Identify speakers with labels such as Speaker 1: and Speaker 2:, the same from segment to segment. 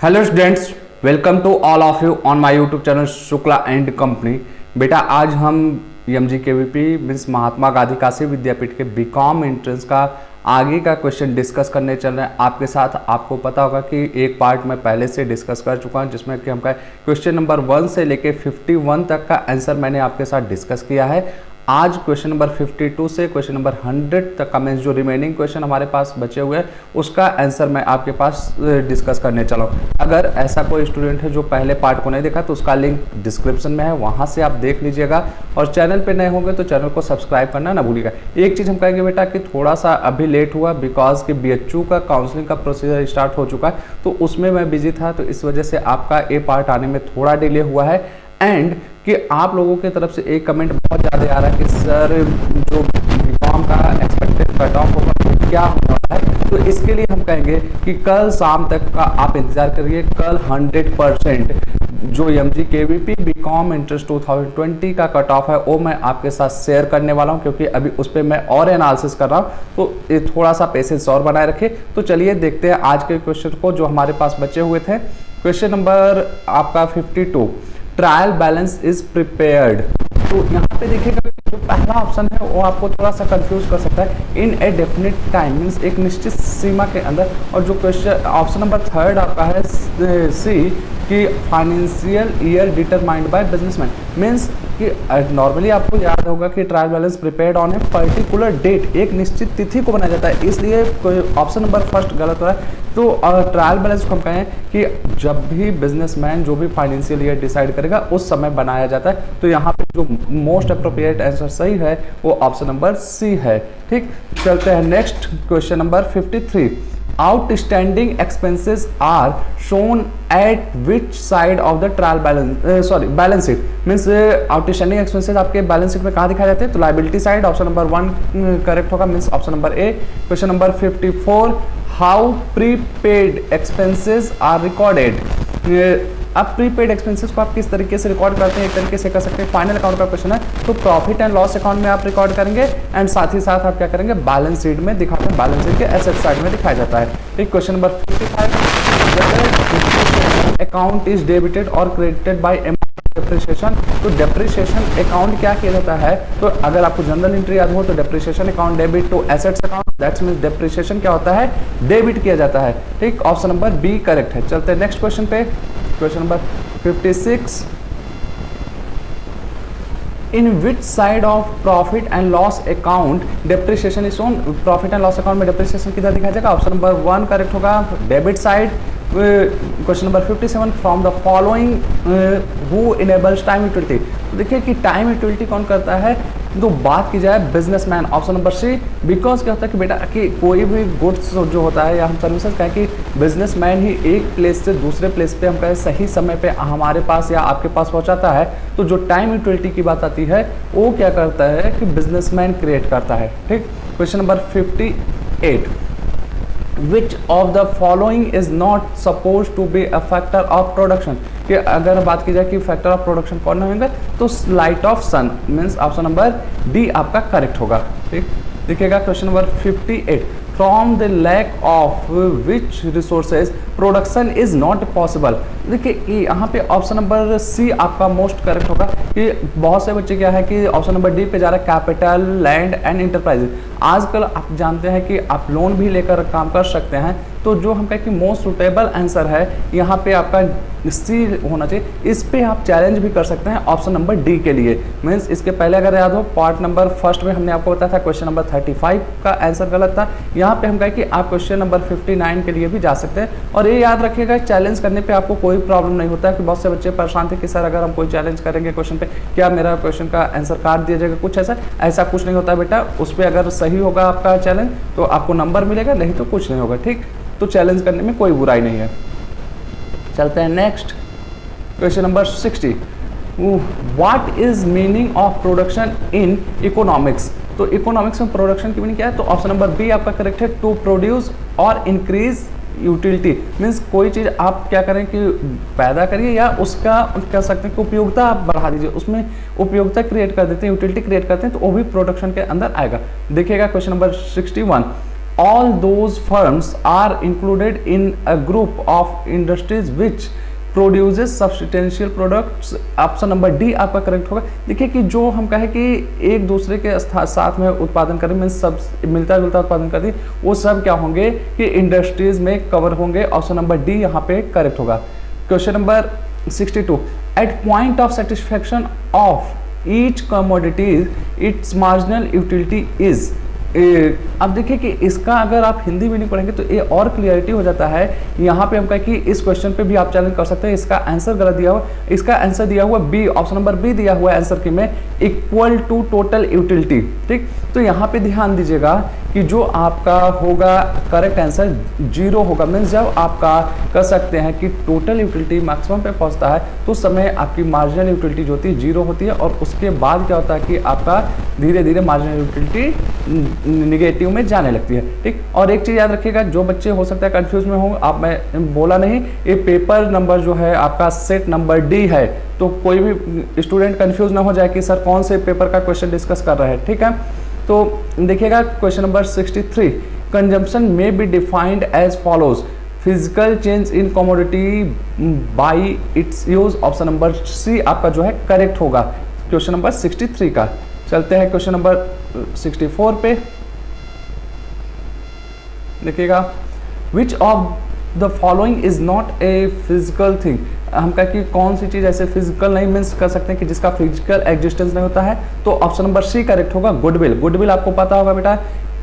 Speaker 1: Hello students, welcome to all of you on my YouTube channel Shukla and company. बेटा आज हम MGKVP means Mahatma Gandhi Kashi Vidyapith के BCom entrance का आगे का क्वेश्चन डिस्कस करने चल रहे हैं आपके साथ। आपको पता होगा कि एक पार्ट मैं पहले से डिस्कस कर चुका हूं जिसमें कि हमका क्वेश्चन नंबर 1 से लेके 51 तक का आंसर मैंने आपके साथ डिस्कस किया है। आज क्वेश्चन नंबर 52 से क्वेश्चन नंबर 100 तक का मीन्स जो रिमेनिंग क्वेश्चन हमारे पास बचे हुए हैं उसका आंसर मैं आपके पास डिस्कस करने चला हूँ। अगर ऐसा कोई स्टूडेंट है जो पहले पार्ट को नहीं देखा तो उसका लिंक डिस्क्रिप्शन में है, वहाँ से आप देख लीजिएगा। और चैनल पे नए होंगे तो चैनल को सब्सक्राइब करना ना भूलिएगा। एक चीज़ हम कहेंगे बेटा कि थोड़ा सा अभी लेट हुआ बिकॉज कि BHU का काउंसलिंग का प्रोसीजर स्टार्ट हो चुका है, तो उसमें मैं बिजी था, तो इस वजह से आपका ये पार्ट आने में थोड़ा डिले हुआ है। एंड कि आप लोगों की तरफ से एक कमेंट बहुत ज़्यादा आ रहा है कि सर जो बीकॉम का एक्सपेक्टेड कट ऑफ होगा वो क्या होने वाला है, तो इसके लिए हम कहेंगे कि कल शाम तक का आप इंतजार करिए। कल 100% जो MGKVP बीकॉम एंट्रेंस 2020 का कट ऑफ है वो मैं आपके साथ शेयर करने वाला हूं, क्योंकि अभी उस पर मैं और एनालिसिस कर रहा हूं, तो ये थोड़ा सा पेशेंस और बनाए रखिए। तो चलिए देखते हैं आज के क्वेश्चन को जो हमारे पास बचे हुए थे। क्वेश्चन नंबर आपका 52, ट्रायल बैलेंस इज प्रिपेयर्ड। तो यहाँ पे देखिएगा जो पहला ऑप्शन है वो आपको थोड़ा सा कंफ्यूज कर सकता है। इन ए डेफिनेट टाइम मीन्स एक निश्चित सीमा के अंदर। और जो क्वेश्चन ऑप्शन नंबर 3 आपका है सी कि financial year determined by businessman means कि नॉर्मली आपको याद होगा कि trial balance prepared on a particular date, एक निश्चित तिथि को बनाया जाता है, इसलिए ऑप्शन नंबर फर्स्ट गलत हो रहा है। तो ट्रायल बैलेंस को हम कहें कि जब भी बिजनेसमैन जो भी फाइनेंशियल ईयर डिसाइड करेगा उस समय बनाया जाता है। तो यहाँ पे जो मोस्ट अप्रोप्रिएट आंसर सही है वो ऑप्शन नंबर सी है। ठीक, चलते हैं next question number 53। outstanding expenses are shown at which side of the trial balance sheet means outstanding expenses आपके बैलेंस शीट में कहाँ दिखाए जाते हैं, तो liability side. Option number 1 correct होगा means option number A. Question number 54, how prepaid expenses are recorded. अब prepaid expenses को आप किस तरीके से रिकॉर्ड करते हैं, एक तरीके से कर सकते हैं, फाइनल अकाउंट का क्वेश्चन है तो प्रॉफिट एंड लॉस अकाउंट में आप रिकॉर्ड करेंगे एंड साथ ही साथ आप क्या करेंगे बैलेंस शीट में दिखाते हैं, बैलेंस शीट के एसेट साइड में दिखाया जाता है। ठीक, question number 55, account is debited और क्रेडिटेड बाय डेप्रिसिएशन। तो डेप्रिसिएशन अकाउंट क्या किया जाता है, तो अगर आपको जनरल एंट्री याद हो तो depreciation account debit to assets account, that's means depreciation क्या होता है, डेबिट किया जाता है। ठीक, ऑप्शन नंबर बी करेक्ट है। चलते हैं नेक्स्ट क्वेश्चन पे। Question number 56, in which side of profit and loss account depreciation is shown. Profit and loss account में डेप्रिसिएशन किधर दिखाया जाएगा, ऑप्शन नंबर 1 करेक्ट होगा, debit side. Question number 57, from the following who enables time utility. तो देखिए कि time utility कौन करता है, तो बात की जाए businessman, option number C. Because क्या होता है कि बेटा कि कोई भी गुड्स जो होता है या हम सर्विसेज कहें कि बिजनेसमैन ही एक प्लेस से दूसरे प्लेस पे हम कहें सही समय पे हमारे पास या आपके पास पहुंचाता है, तो जो टाइम यूटिलिटी की बात आती है वो क्या करता है कि बिजनेसमैन क्रिएट करता है। ठीक, question number 58, Which of the following is not supposed to be a factor of production। कि अगर बात की जाए कि फैक्टर ऑफ प्रोडक्शन कौन होंगे तो light of sun means option number D आपका करेक्ट होगा। ठीक, देखिएगा question number 58, from the lack of which resources production is not possible. देखिए यहाँ पे ऑप्शन नंबर सी आपका मोस्ट करेक्ट होगा कि बहुत से बच्चे क्या है कि ऑप्शन नंबर डी पे जा रहा है, कैपिटल, लैंड एंड इंटरप्राइजेज। आजकल आप जानते हैं कि आप लोन भी लेकर काम कर सकते हैं, तो जो हम कहें कि मोस्ट सुटेबल आंसर है यहाँ पे आपका सी होना चाहिए। इस पे आप चैलेंज भी कर सकते हैं ऑप्शन नंबर डी के लिए। मीन्स इसके पहले अगर याद हो पार्ट नंबर फर्स्ट में हमने आपको बताया था क्वेश्चन नंबर 35 का आंसर गलत था। यहाँ पे हम कहें कि आप क्वेश्चन नंबर 59 के लिए भी जा सकते हैं। और ये याद रखिएगा चैलेंज करने पे आपको कोई प्रॉब्लम नहीं होता है कि बहुत से बच्चे परेशान थे कि सर अगर हम कोई चैलेंज करेंगे क्वेश्चन पे क्या मेरा क्वेश्चन का आंसर काट दिया जाएगा, कुछ ऐसा कुछ नहीं होता बेटा। उस पर अगर सही होगा आपका चैलेंज तो आपको नंबर मिलेगा, नहीं तो कुछ नहीं होगा। ठीक, तो चैलेंज करने में कोई बुराई नहीं है। चलते हैं next question number 60, what is meaning of production in economics. तो इकोनॉमिक्स में प्रोडक्शन की मीनिंग क्या है, तो ऑप्शन नंबर बी आपका करेक्ट है, टू प्रोड्यूस और इंक्रीज यूटिलिटी। मीन्स कोई चीज़ आप क्या करें कि पैदा करिए या उसका कह सकते हैं कि उपयोगिता आप बढ़ा दीजिए, उसमें उपयोगिता क्रिएट कर देते हैं, यूटिलिटी क्रिएट करते हैं, तो वो भी प्रोडक्शन के अंदर आएगा। देखिएगा question number 61, all those firms are included in a group of industries which produces substantial products। Option number D आपका करेक्ट होगा। देखिए कि जो हम कहें कि एक दूसरे के साथ में उत्पादन करें, मीन्स सब मिलता जुलता उत्पादन करती, वो सब क्या होंगे कि इंडस्ट्रीज में कवर होंगे। ऑप्शन नंबर डी यहाँ पे करेक्ट होगा। Question number 62, at point of satisfaction of each commodities its marginal utility is. अब देखिए कि इसका अगर आप हिंदी में नहीं पढ़ेंगे तो ये और क्लियरिटी हो जाता है। यहाँ पे हम कहें कि इस क्वेश्चन पे भी आप चैलेंज कर सकते हैं। इसका आंसर गलत दिया हुआ, इसका आंसर दिया हुआ बी, ऑप्शन नंबर बी दिया हुआ है आंसर की में, इक्वल टू टोटल यूटिलिटी। ठीक, तो यहाँ पे ध्यान दीजिएगा कि जो आपका होगा करेक्ट आंसर जीरो होगा। मीन्स जब आपका कर सकते हैं कि टोटल यूटिलिटी मैक्सिमम पे पहुंचता है तो उस समय आपकी मार्जिनल यूटिलिटी जो होती है जीरो होती है, और उसके बाद क्या होता है कि आपका धीरे धीरे मार्जिनल यूटिलिटी निगेटिव में जाने लगती है। ठीक, और एक चीज़ याद रखिएगा, जो बच्चे हो सकता है कंफ्यूज में हो, आप, मैं बोला नहीं, ये पेपर नंबर जो है आपका सेट नंबर डी है, तो कोई भी स्टूडेंट कंफ्यूज ना हो जाए कि सर कौन से पेपर का क्वेश्चन डिस्कस कर रहे हैं। ठीक है, तो देखिएगा क्वेश्चन नंबर 63, कंजम्पशन में be defined as follows, physical change in commodity by its use. Option number C आपका जो है करेक्ट होगा क्वेश्चन नंबर 63 का। चलते हैं क्वेश्चन नंबर 64 पे। देखिएगा, विच of the following is not a physical thing. हम कहें कि कौन सी चीज ऐसे फिजिकल नहीं, मीन्स कर सकते हैं कि जिसका फिजिकल एग्जिस्टेंस नहीं होता है, तो ऑप्शन नंबर सी करेक्ट होगा, गुडविल। गुडविल आपको पता होगा बेटा,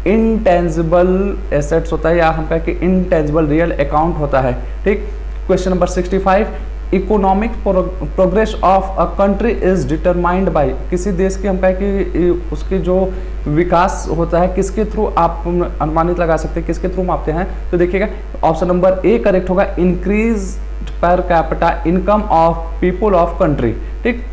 Speaker 1: इनटेंजिबल एसेट्स होता है, या हम कहें कि इनटेंजिबल रियल अकाउंट होता है। ठीक, question number 65, economic progress of a country is determined by. किसी देश की हम कहें कि उसकी जो विकास होता है किसके थ्रू आप अनुमानित लगा सकते हैं, किसके थ्रू मापते हैं, तो देखिएगा ऑप्शन नंबर ए करेक्ट होगा, increase per capita income of people of country. ठीक,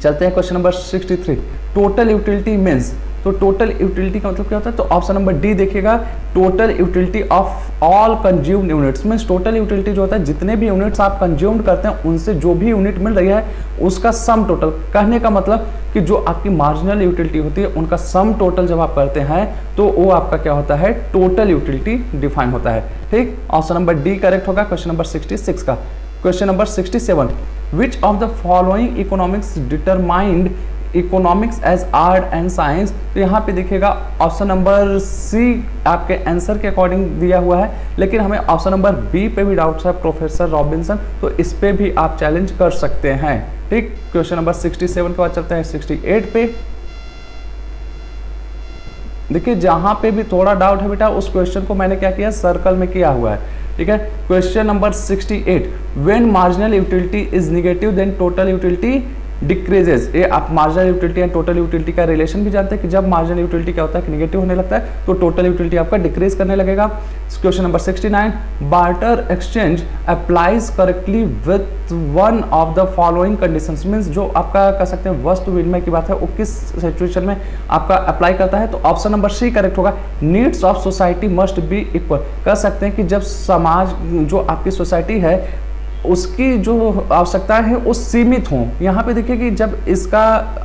Speaker 1: चलते हैं question number 63, total utility means. तो टोटल यूटिलिटी का मतलब क्या होता है, तो ऑप्शन नंबर डी देखिएगा, total utility of all consumed units. Means total utility जो होता है, जितने भी यूनिट्स आप कंज्यूम करते हैं उनसे जो भी यूनिट मिल रही है उसका सम टोटल। कहने का मतलब कि जो आपकी मार्जिनल यूटिलिटी होती है उनका सम टोटल जब आप करते हैं तो वो आपका क्या होता है, टोटल यूटिलिटी डिफाइन होता है। ठीक, ऑप्शन नंबर डी करेक्ट होगा क्वेश्चन नंबर 66 का। Question number 67, which of the following economics determined economics as art and science. तो यहाँ पे देखिएगा ऑप्शन नंबर सी आपके आंसर के अकॉर्डिंग दिया हुआ है, लेकिन हमें ऑप्शन नंबर बी पे भी डाउट्स है, प्रोफेसर रॉबिन्सन, तो इस पे भी आप चैलेंज कर सकते हैं। ठीक, क्वेश्चन नंबर 67 के बाद चलते हैं 68 पे। देखिए जहां पे भी थोड़ा डाउट है बेटा, उस क्वेश्चन को मैंने क्या किया, सर्कल में किया हुआ है। ठीक है, question number 68, when marginal utility is negative then total utility decreases. ये आप marginal utility and total utility का रिलेशन भी जानते हैं कि जब मार्जिनल यूटिलिटी क्या होता है कि नेगेटिव होने लगता है तो टोटल यूटिलिटी आपका डिक्रीज करने लगेगा। Question number 69, barter exchange applies correctly with one of the following conditions. Means जो आपका कह सकते हैं वस्तु विनिमय की बात है वो किस सिचुएशन में आपका अप्लाई करता है, तो ऑप्शन नंबर सी करेक्ट होगा, needs of society must be equal. कह सकते हैं कि जब समाज जो आपकी सोसाइटी है उसकी जो आवश्यकता है वो सीमित हों। यहाँ पे देखिए कि जब इसका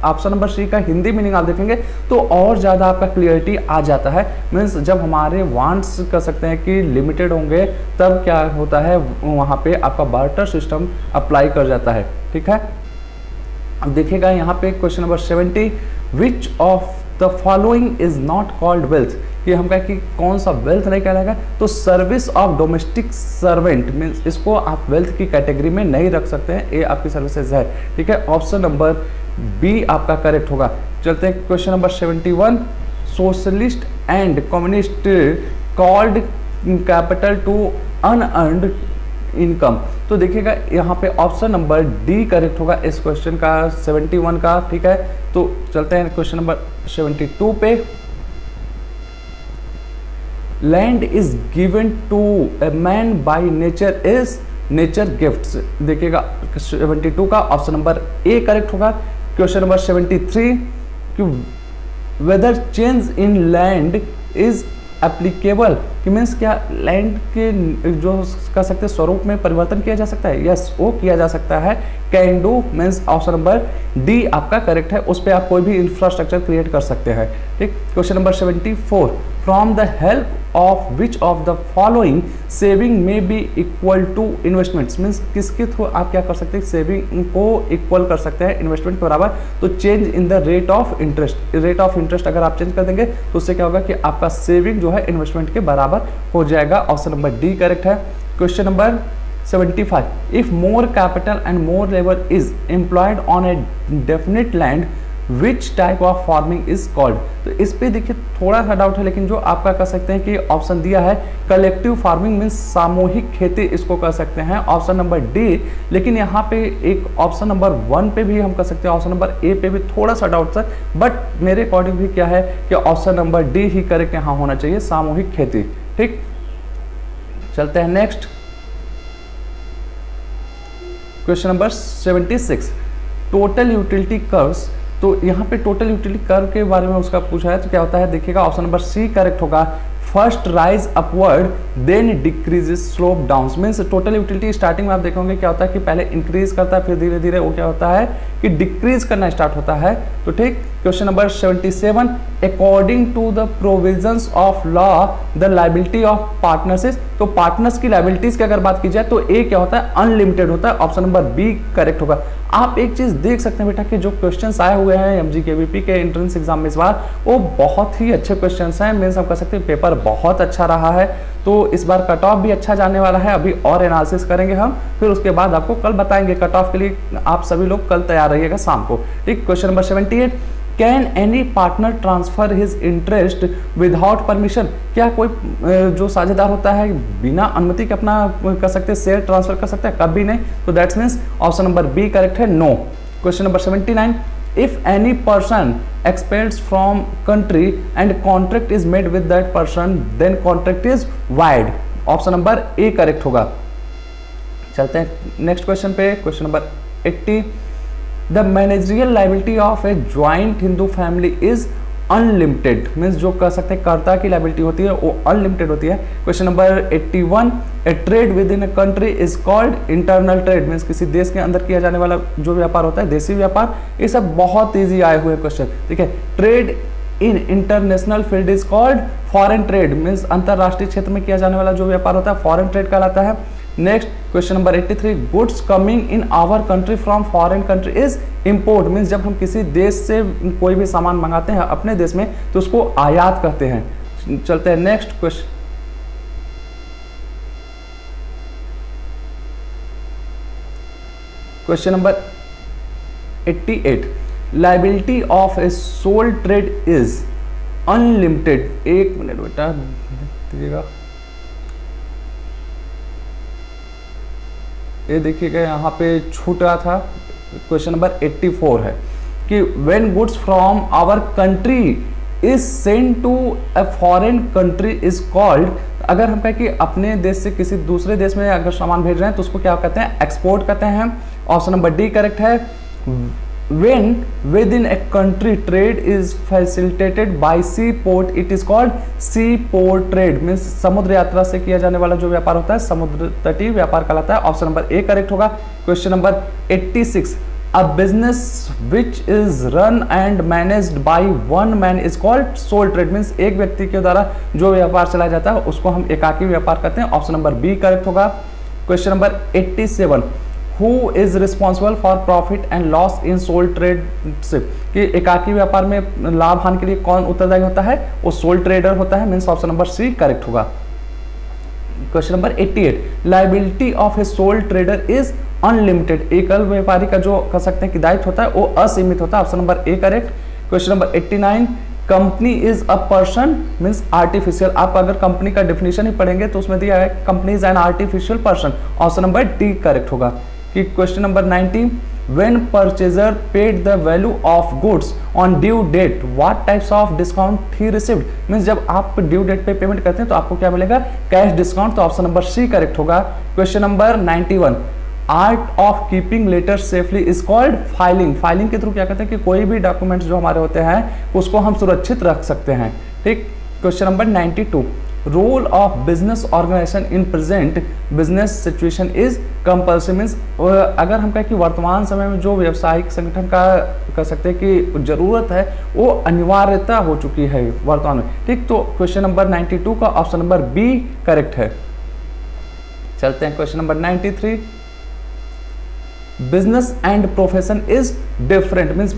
Speaker 1: ऑप्शन नंबर सी का हिंदी मीनिंग आप देखेंगे तो और ज़्यादा आपका क्लियरिटी आ जाता है। मीन्स जब हमारे वांट्स कर सकते हैं कि लिमिटेड होंगे तब क्या होता है, वहाँ पे आपका बार्टर सिस्टम अप्लाई कर जाता है। ठीक है, अब देखिएगा यहाँ पे question number 70, which of the following is not called wealth. कि हम कहें कि कौन सा वेल्थ नहीं कहलाएगा, तो service of domestic servant means इसको आप वेल्थ की कैटेगरी में नहीं रख सकते हैं, ये आपकी सर्विसेज है। ठीक है, ऑप्शन नंबर बी आपका करेक्ट होगा। चलते हैं question number 71, socialist and communist called capital to unearned income. तो देखिएगा यहाँ पे ऑप्शन नंबर डी करेक्ट होगा इस क्वेश्चन का 71 का। ठीक है, तो चलते हैं क्वेश्चन नंबर 72 पे। Land is given to a man by nature is nature gifts. देखिएगा 72 का ऑप्शन नंबर ए करेक्ट होगा। क्वेश्चन नंबर 73 कि whether change in land is applicable, कि मीन्स क्या लैंड के जो कह सकते हैं स्वरूप में परिवर्तन किया जा सकता है, यस वो किया जा सकता है। Can do means option number D आपका करेक्ट है, उस पर आप कोई भी इंफ्रास्ट्रक्चर क्रिएट कर सकते हैं। ठीक, question number 74, from the help of which of the following saving may be equal to investments, means किसके थ्रू आप क्या कर सकते हैं, सेविंग को इक्वल कर सकते हैं इन्वेस्टमेंट के बराबर। तो change in the rate of interest, rate of interest अगर आप चेंज कर देंगे तो उससे क्या होगा कि आपका सेविंग जो है इन्वेस्टमेंट के बराबर हो जाएगा। ऑप्शन नंबर डी करेक्ट है। Question number 75, if more capital and more labor is employed on a definite land, which type of farming is called? तो इस पे देखिए थोड़ा सा डाउट है, लेकिन जो आपका कह सकते हैं कि ऑप्शन दिया है कलेक्टिव फार्मिंग मीन्स सामूहिक खेती, इसको कह सकते हैं ऑप्शन नंबर डी। लेकिन यहाँ पे एक ऑप्शन नंबर 1 पे भी हम कह सकते हैं, ऑप्शन नंबर ए पे भी थोड़ा सा डाउट है, बट मेरे अकॉर्डिंग भी क्या है कि ऑप्शन नंबर डी ही करेक्ट यहाँ होना चाहिए, सामूहिक खेती। ठीक, चलते हैं next question number 76, total utility curves. तो यहाँ पे टोटल यूटिलिटी कर्व के बारे में उसका पूछा है, तो क्या होता है देखिएगा, ऑप्शन नंबर सी करेक्ट होगा। First rise upward then decreases slope down, means total utility starting में आप देखोगे क्या होता है कि पहले इंक्रीज करता है, फिर धीरे धीरे वो क्या होता है कि डिक्रीज करना स्टार्ट होता है। तो ठीक, question number 77, according to the provisions of law the liability of partners, तो पार्टनर्स की लाइबिलिटीज की अगर बात की जाए तो ए क्या होता है, अनलिमिटेड होता है। ऑप्शन नंबर बी करेक्ट होगा। आप एक चीज देख सकते हैं बेटा कि जो क्वेश्चंस आए हुए हैं एमजीकेवीपी के एंट्रेंस एग्जाम में इस बार, वो बहुत ही अच्छे क्वेश्चंस हैं, मीन्स हम कह सकते हैं पेपर बहुत अच्छा रहा है। तो इस बार कट ऑफ भी अच्छा जाने वाला है, अभी और एनालिसिस करेंगे हम, फिर उसके बाद आपको कल बताएंगे कट ऑफ के लिए। आप सभी लोग कल तैयार रहिएगा शाम को। ठीक, question number 78, can any partner transfer his interest without permission, क्या कोई जो साझेदार होता है बिना अनुमति के अपना कर सकते हैं शेयर ट्रांसफर कर सकता है, कभी नहीं। तो that's means option number B correct है, no. Question number 79, if any person expels from country and contract is made with that person then contract is void, option number A correct होगा। चलते हैं नेक्स्ट क्वेश्चन पे, question number 80, the managerial liability of a joint Hindu family is unlimited, means जो कह सकते हैं कर्ता की लाइबिलिटी होती है वो अनलिमिटेड होती है। Question number 81, A trade with in a country is called internal trade, means किसी देश के अंदर किया जाने वाला जो व्यापार होता है देशी व्यापार। ये सब बहुत ईजी आए हुए क्वेश्चन, ठीक है। Trade in international field is called foreign trade, means अंतरराष्ट्रीय क्षेत्र में किया जाने वाला जो व्यापार होता है फॉरेन ट्रेड कहलाता है। Next question number 83, goods coming in our country from foreign country is import, means जब हम किसी देश से कोई भी सामान मंगाते हैं अपने देश में तो उसको आयात कहते हैं। चलते हैं next question, question number 88, liability of a sole trade is unlimited. एक मिनट बेटा दीजिएगा, ये देखिएगा यहाँ पे छूटा था। क्वेश्चन नंबर 84 है कि when goods from our country is send to a foreign country is called, अगर हम कहें कि अपने देश से किसी दूसरे देश में अगर सामान भेज रहे हैं तो उसको क्या कहते हैं, एक्सपोर्ट कहते हैं। ऑप्शन नंबर डी करेक्ट है। When within a country trade is facilitated by seaport, it is called seaport trade, means समुद्र यात्रा से किया जाने वाला जो व्यापार होता है समुद्र तटीय व्यापार कहलाता है। ऑप्शन नंबर ए करेक्ट होगा। Question number 86, a business which is run and managed by one man is called sole trade, means एक व्यक्ति के द्वारा जो व्यापार चलाया जाता है उसको हम एकाकी व्यापार कहते हैं। ऑप्शन नंबर बी करेक्ट होगा। Question number 87, Who is responsible for profit and loss in sole tradership, कि एकाकी व्यापार में लाभ हानि के लिए कौन उत्तरदायी होता है, वो सोल ट्रेडर होता है, means option number C correct होगा। Question number 88, liability of a sole trader is unlimited, एकल व्यापारी का जो कह सकते हैं कि दायित्व होता है वो असीमित होता है। Option number A correct. Question number 89, company is a person means artificial, आप अगर कंपनी का डेफिनेशन ही पढ़ेंगे तो उसमें दिया है company is an artificial person. Option number D correct होगा। कि question number 90, when purchaser paid the value of goods on due date what types of discount he received, means जब आप ड्यू डेट पे पेमेंट करते हैं तो आपको क्या मिलेगा, कैश डिस्काउंट। तो ऑप्शन नंबर सी करेक्ट होगा। Question number 91, art of keeping letter safely is called filing, filing के थ्रू क्या कहते हैं कि कोई भी डॉक्यूमेंट्स जो हमारे होते हैं उसको हम सुरक्षित रख सकते हैं। ठीक, question number 92, role of business organization in present business situation is compulsory. Means अगर हम कहें कि वर्तमान समय में जो व्यावसायिक संगठन का कह सकते हैं कि जरूरत है वो अनिवार्यता हो चुकी है वर्तमान में, ठीक। तो क्वेश्चन नंबर 92 का ऑप्शन नंबर बी करेक्ट है। चलते हैं question number 93, business and profession is different. Means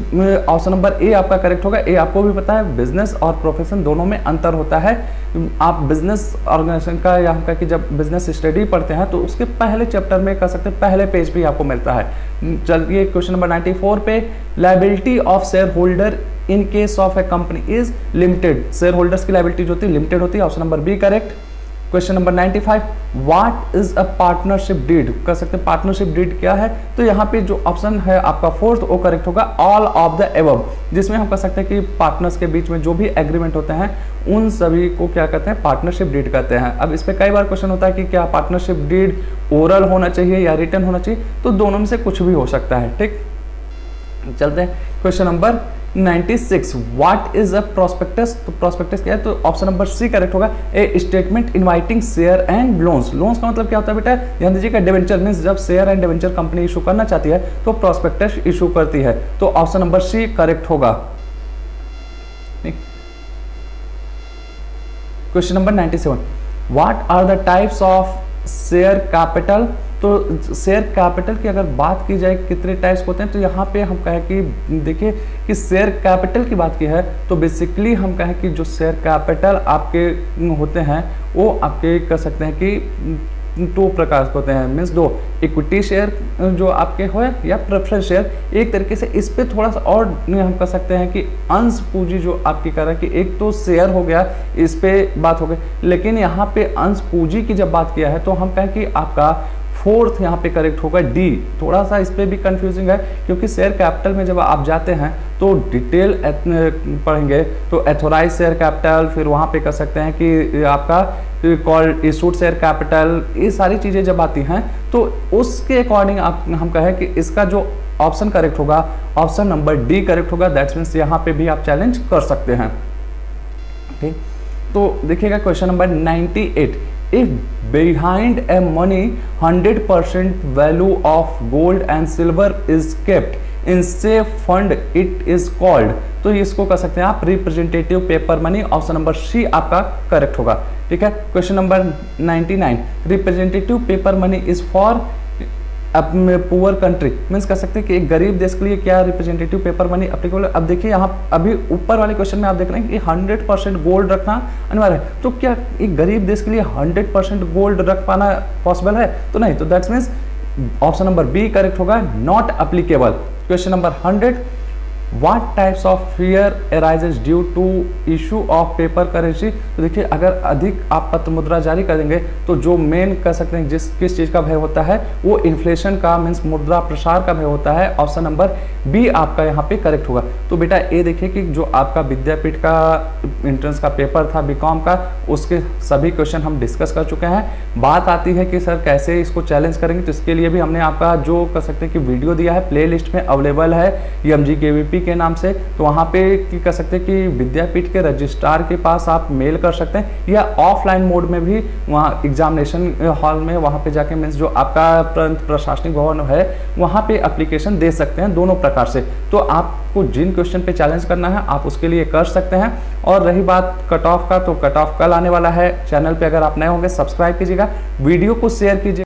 Speaker 1: option number ए आपका करेक्ट होगा। ए आपको भी पता है बिजनेस और प्रोफेशन दोनों में अंतर होता है। आप बिजनेस ऑर्गेनाइजेशन का या हम कह कि जब बिजनेस स्टडी पढ़ते हैं तो उसके पहले चैप्टर में कह सकते हैं पहले पेज पे आपको मिलता है। चलिए क्वेश्चन नंबर 94 पे, liability of share holder in case of a company is limited. Share holders की लायबिलिटी जो होती है लिमिटेड होती है। Option number B correct. Question number 95, what is a partnership deed. कह सकते हैं पार्टनरशिप डीड क्या है, तो यहाँ पे जो ऑप्शन है आपका फोर्थ वो करेक्ट होगा, ऑल ऑफ द एबव, जिसमें हम कह सकते हैं कि पार्टनर्स के बीच में जो भी एग्रीमेंट होते हैं उन सभी को क्या कहते हैं, पार्टनरशिप डीड कहते हैं। अब इस पे कई बार क्वेश्चन होता है कि क्या पार्टनरशिप डीड ओरल होना चाहिए या रिटन होना चाहिए, तो दोनों में से कुछ भी हो सकता है, ठीक। चलते हैं question number 96, what is a prospectus. तो प्रोस्पेक्टस क्या है, तो ऑप्शन नंबर सी करेक्ट होगा, a statement inviting share and loans. Loans का मतलब क्या होता है बेटा, ध्यान दीजिएगा, डिवेंचर मींस जब share and debenture company issue करना चाहती है तो प्रोस्पेक्टस इशू करती है, तो ऑप्शन नंबर सी करेक्ट होगा। Question number 97, what are the types of share capital. तो शेयर कैपिटल की अगर बात की जाए कितने टाइप्स होते हैं, तो यहाँ पे हम कहें कि देखिए कि शेयर कैपिटल की बात की है तो बेसिकली हम कहें कि जो शेयर कैपिटल आपके होते हैं वो आपके कह सकते हैं कि दो प्रकार के होते हैं। मीन्स दो, इक्विटी शेयर जो आपके हो या प्रेफरेंस शेयर। एक तरीके से इस पे थोड़ा सा और हम कह सकते हैं कि अंश पूंजी जो आपकी कह रहा है कि एक तो शेयर हो गया, इस पे बात हो गई, लेकिन यहाँ पे अंश पूंजी की जब बात किया है तो हम कहें कि आपका फोर्थ यहाँ पे करेक्ट होगा, डी। थोड़ा सा इस पे भी कंफ्यूजिंग है क्योंकि शेयर कैपिटल में जब आप जाते हैं तो डिटेल पढ़ेंगे तो एथोराइज शेयर कैपिटल, फिर वहाँ पे कह सकते हैं कि आपका कॉल्ड इशूड शेयर कैपिटल, ये सारी चीज़ें जब आती हैं तो उसके अकॉर्डिंग आप हम कहें कि इसका जो ऑप्शन करेक्ट होगा ऑप्शन नंबर डी करेक्ट होगा। दैट्स मीन्स यहाँ पे भी आप चैलेंज कर सकते हैं, ठीक। तो देखिएगा question number 98, if behind a money 100% value of gold and silver is kept in safe fund it is called। तो इसको कह सकते हैं आप representative paper money. Option number C आपका करेक्ट होगा, ठीक है। Question number 99, representative paper money is for poor country. Means कह सकते हैं कि एक गरीब देश के लिए क्या रिप्रेजेंटेटिव पेपर मनी एप्लीकेबल। अब देखिए यहाँ अभी ऊपर वाले क्वेश्चन में आप देख रहे हैं कि 100% गोल्ड रखना अनिवार्य है, तो क्या एक गरीब देश के लिए 100% गोल्ड रख पाना पॉसिबल है, तो नहीं। तो that's means option number B correct होगा, not applicable. Question number 100, What types of fear arises due to issue of paper currency। तो देखिए अगर अधिक आप पत्र मुद्रा जारी करेंगे तो जो मेन कह सकते हैं किस चीज़ का भय होता है वो इन्फ्लेशन का, मीन्स मुद्रा प्रसार का भय होता है। ऑप्शन नंबर बी आपका यहाँ पे करेक्ट होगा। तो बेटा ये देखिए कि जो आपका विद्यापीठ का एंट्रेंस का पेपर था बीकॉम का, उसके सभी क्वेश्चन हम डिस्कस कर चुके हैं। बात आती है कि सर कैसे इसको चैलेंज करेंगे, तो इसके लिए भी हमने आपका जो कह सकते हैं कि वीडियो दिया है, प्ले लिस्ट में अवेलेबल है MGKVP के नाम से। तो वहाँ पे कह सकते हैं कि विद्यापीठ के रजिस्ट्रार के पास आप मेल कर सकते हैं या ऑफलाइन मोड में भी वहाँ एग्जामिनेशन हॉल में वहाँ पे जाके मीन्स जो आपका प्रशासनिक भवन है वहाँ पे एप्लीकेशन दे सकते हैं, दोनों प्रकार से। तो आपको जिन क्वेश्चन पे चैलेंज करना है आप उसके लिए कर सकते हैं। और रही बात कट ऑफ का, तो कट ऑफ कल आने वाला है। चैनल पे अगर आप नए होंगे सब्सक्राइब कीजिएगा, वीडियो को शेयर कीजिए।